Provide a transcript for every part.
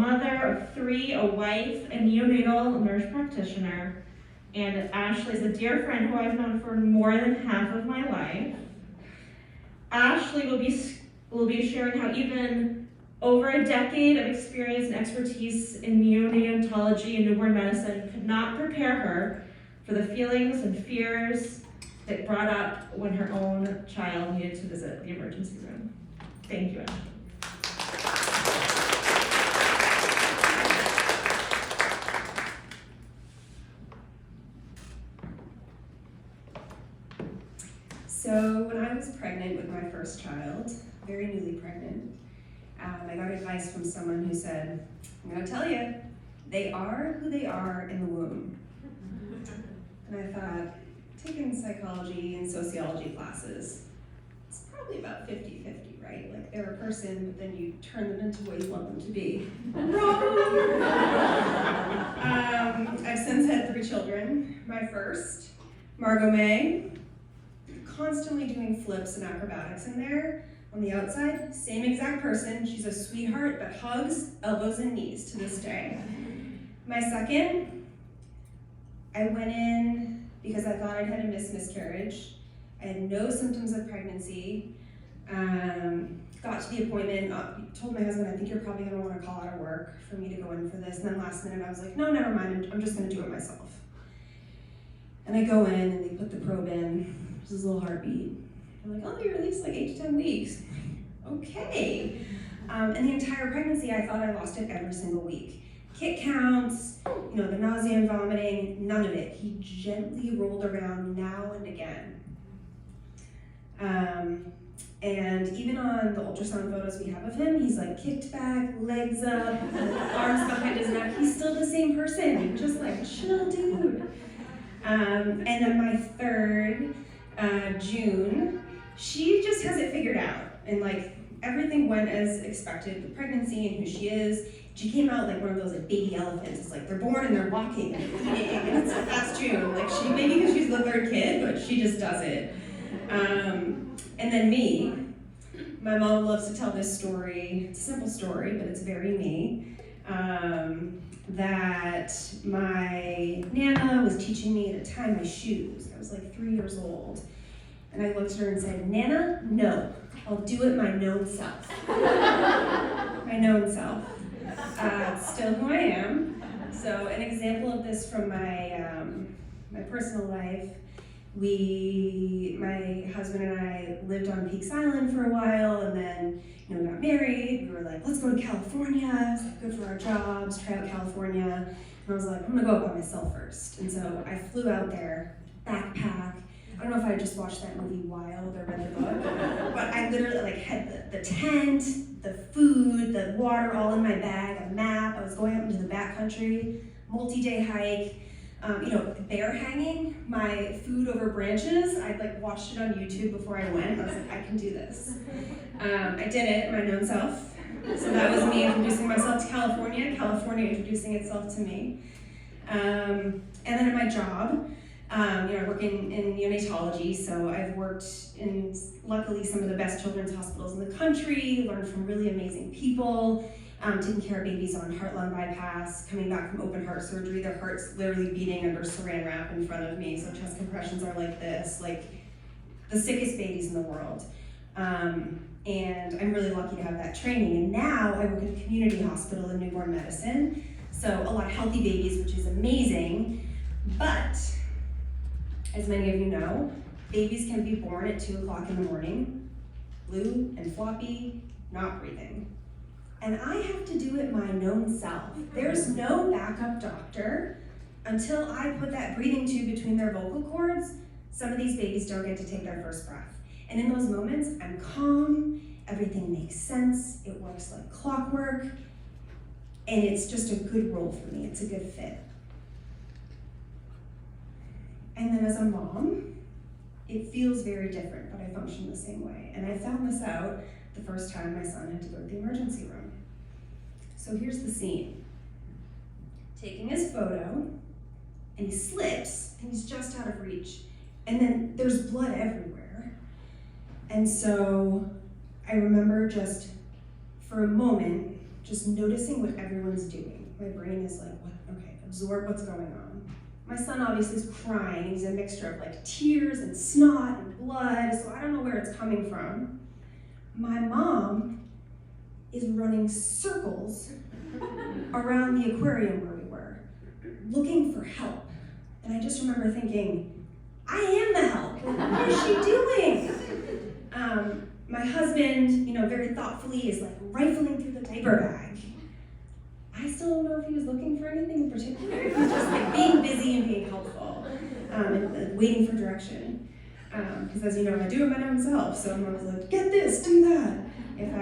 Mother of 3, a wife, a neonatal nurse practitioner, and Ashley is a dear friend who I've known for more than half of my life. Ashley will be sharing how even over a decade of experience and expertise in neonatology and newborn medicine could not prepare her for the feelings and fears that brought up when her own child needed to visit the emergency room. Thank you, Ashley. So when I was pregnant with my first child, very newly pregnant, I got advice from someone who said, I'm gonna tell you, they are who they are in the womb. And I thought, taking psychology and sociology classes, it's probably about 50-50, right? Like they're a person, but then you turn them into what you want them to be. Wrong! I've since had 3 children. My first, Margot May, constantly doing flips and acrobatics in there. On the outside, same exact person. She's a sweetheart, but hugs elbows and knees to this day. My second, I went in because I thought I'd had a miscarriage. I had no symptoms of pregnancy. Got to the appointment, told my husband, I think you're probably gonna wanna call out of work for me to go in for this. And then last minute I was like, no, never mind, I'm just gonna do it myself. And I go in and they put the probe in, just his little heartbeat. They're like, oh, you're released like 8 to 10 weeks. Okay. And the entire pregnancy, I thought I lost it every single week. Kick counts, the nausea and vomiting, none of it. He gently rolled around now and again. And even on the ultrasound photos we have of him, he's like kicked back, legs up, arms behind his neck. He's still the same person, just like chill dude. And then my third, June, she just has it figured out. And like everything went as expected, the pregnancy and who she is. She came out like one of those like baby elephants. It's like they're born and they're walking and eating, and it's like, that's June. Like she, maybe because she's the 3rd kid, but she just does it. And then me, my mom loves to tell this story. It's a simple story, but it's very me. That my Nana was teaching me to tie my shoes. I was like 3 years old. And I looked at her and said, Nana, no, I'll do it my known self. My known self. It's still who I am. So an example of this from my personal life, my husband and I lived on Peaks Island for a while, and then we got married. We were like, let's go to California. It's good for our jobs, try out California. And I was like, I'm gonna go out by myself first. And so I flew out there, backpack. I don't know if I just watched that movie Wild or read the book, but I literally like had the tent, the food, the water all in my bag, a map. I was going up into the backcountry, multi-day hike. Bear hanging, my food over branches. I like watched it on YouTube before I went. I was like, I can do this. I did it, my known self. So that was me introducing myself to California, California introducing itself to me. And then at my job, I work in neonatology, so I've worked in, luckily, some of the best children's hospitals in the country, learned from really amazing people, taking care of babies on heart-lung bypass, coming back from open heart surgery, their heart's literally beating under saran wrap in front of me, so chest compressions are like this, like the sickest babies in the world. And I'm really lucky to have that training. And now I work at a community hospital in newborn medicine, so a lot of healthy babies, which is amazing, but as many of you know, babies can be born at 2 o'clock in the morning, blue and floppy, not breathing. And I have to do it my known self. There's no backup doctor until I put that breathing tube between their vocal cords. Some of these babies don't get to take their first breath. And in those moments, I'm calm, everything makes sense, it works like clockwork, and it's just a good role for me, it's a good fit. And then as a mom, it feels very different, but I function the same way. And I found this out the first time my son had to go to the emergency room. So here's the scene. Taking his photo, and he slips, and he's just out of reach. And then there's blood everywhere. And so I remember just for a moment, just noticing what everyone's doing. My brain is like, what? Okay, absorb what's going on. My son obviously is crying. He's a mixture of like tears and snot and blood, so I don't know where it's coming from. My mom is running circles around the aquarium where we were, looking for help. And I just remember thinking, I am the help. What is she doing? My husband, very thoughtfully is like rifling through the diaper bag. I still don't know if he was looking for anything in particular. He was just like being busy and being helpful, and waiting for direction. Because as you know, I do it my own self, so I'm always like, get this, do that, if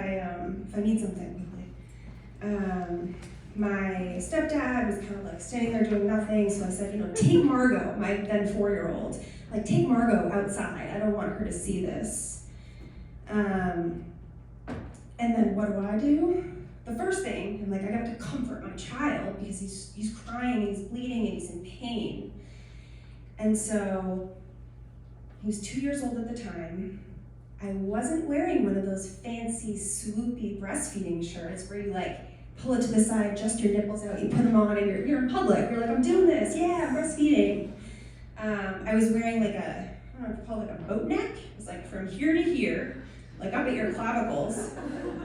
I need something quickly. My stepdad was kind of like standing there doing nothing, so I said, take Margot, my then 4-year-old, like take Margot outside. I don't want her to see this. And then what do? The first thing, I got to comfort my child because he's crying and he's bleeding and he's in pain. And so he was 2 years old at the time. I wasn't wearing one of those fancy swoopy breastfeeding shirts where you pull it to the side, just your nipples out, you put them on, and you're in public. You're like, I'm doing this, yeah, I'm breastfeeding. I was wearing I don't know if you call it a boat neck. It was from here to here, up at your clavicles.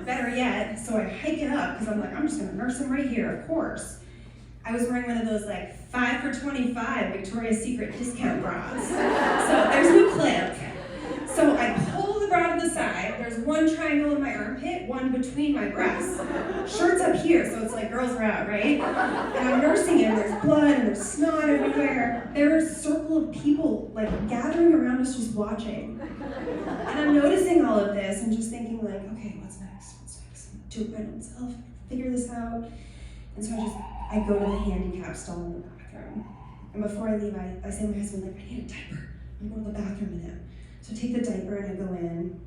Better yet, so I hike it up because I'm I'm just gonna nurse him right here, of course. I was wearing one of those 5 for $25 Victoria's Secret discount bras. So there's no clip. So I pull the bra to the side. There's one triangle in my armpit, one between my breasts. Shirt's up here, so it's girls are out, right? And I'm nursing him. There's blood and there's snot everywhere. There's a circle of people gathering around us just watching. And I'm noticing all of this and just thinking okay, what's next? Do it by myself, figure this out. And so I go to the handicap stall in the bathroom. And before I leave, I say to my husband, I need a diaper. I'm going to the bathroom with him. So I take the diaper and I go in.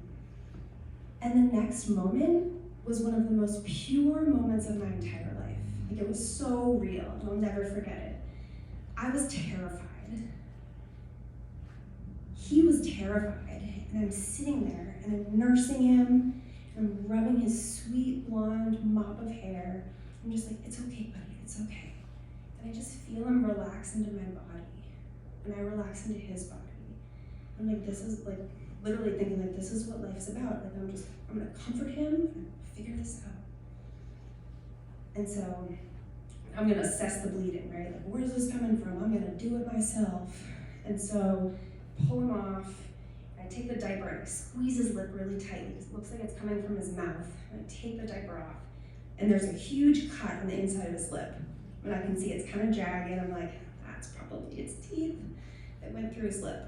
And the next moment was one of the most pure moments of my entire life. It was so real, and I'll never forget it. I was terrified. He was terrified, and I'm sitting there, and I'm nursing him, and I'm rubbing his sweet blonde mop of hair. I'm just it's okay, buddy, it's okay. And I just feel him relax into my body, and I relax into his body. I'm this is literally thinking this is what life's about. I'm gonna comfort him and figure this out. And so I'm gonna assess the bleeding, right? Where's this coming from? I'm gonna do it myself. And so pull him off, and I take the diaper and I squeeze his lip really tightly because it looks like it's coming from his mouth. And I take the diaper off, and there's a huge cut on the inside of his lip. And I can see it's kind of jagged. I'm that's probably its teeth that went through his lip.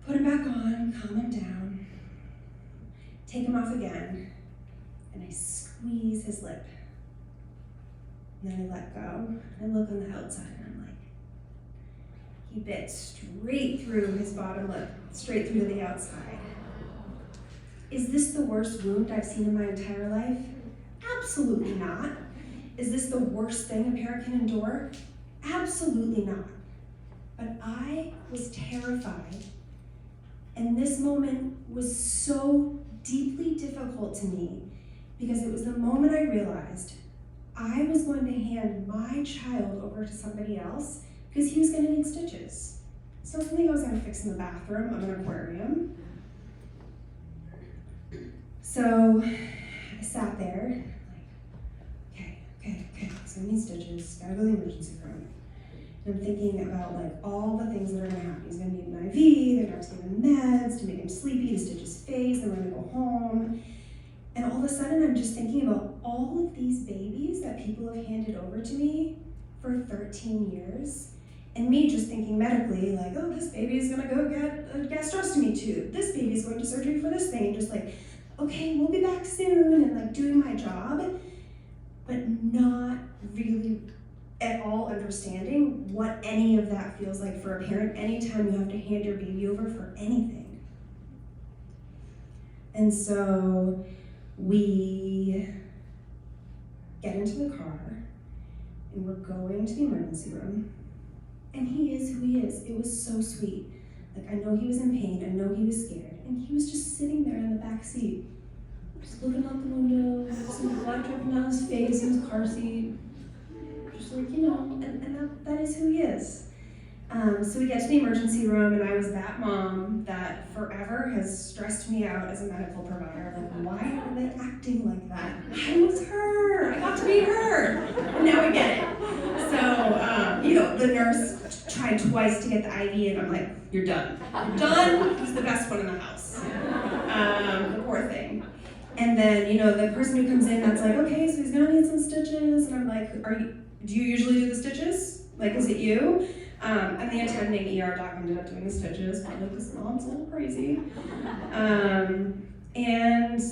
Put him back on, calm him down, take him off again, and I squeeze his lip. And then I let go, and I look on the outside, and I'm he bit straight through his bottom lip, straight through to the outside. Is this the worst wound I've seen in my entire life? Absolutely not. Is this the worst thing a parent can endure? Absolutely not. But I was terrified. And this moment was so deeply difficult to me because it was the moment I realized I was going to hand my child over to somebody else because he was going to need stitches. So something I was going to fix in the bathroom of an aquarium. So I sat there, okay, so I need stitches, gotta go to the emergency room. And I'm thinking about all the things that are gonna happen. He's gonna need an IV, they're gonna have to give him meds to make him sleepy, to stitch his face, then we're gonna go home. And all of a sudden I'm just thinking about all of these babies that people have handed over to me for 13 years. And me just thinking medically, oh, this baby is gonna go get a gastrostomy tube. This baby is going to surgery for this thing. And just okay, we'll be back soon, and doing my job, but not really at all understanding what any of that feels like for a parent anytime you have to hand your baby over for anything. And so we get into the car, and we're going to the emergency room, and he is who he is. It was so sweet. I know he was in pain, I know he was scared, and he was just sitting there in the back seat. just looking out the window, some blood dripping down his face in his car seat. Just like, and that is who he is. So we get to the emergency room, and I was that mom that forever has stressed me out as a medical provider. Like, why are they acting like that? I was her. I got to be her. And now I get it. So, the nurse tried twice to get the IV, and I'm like, you're done. You're done. He's the best one in the house. The poor thing. And then, the person who comes in that's like, okay, so he's gonna need some stitches. And I'm like, do you usually do the stitches? Like, is it you? And the attending ER doc ended up doing the stitches, probably because mom's a little crazy. And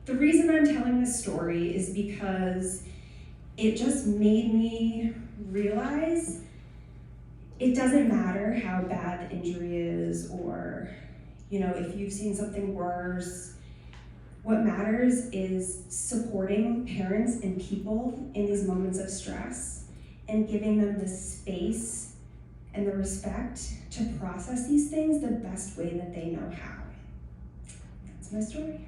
the reason I'm telling this story is because it just made me realize it doesn't matter how bad the injury is, or, if you've seen something worse. What matters is supporting parents and people in these moments of stress and giving them the space and the respect to process these things the best way that they know how. That's my story.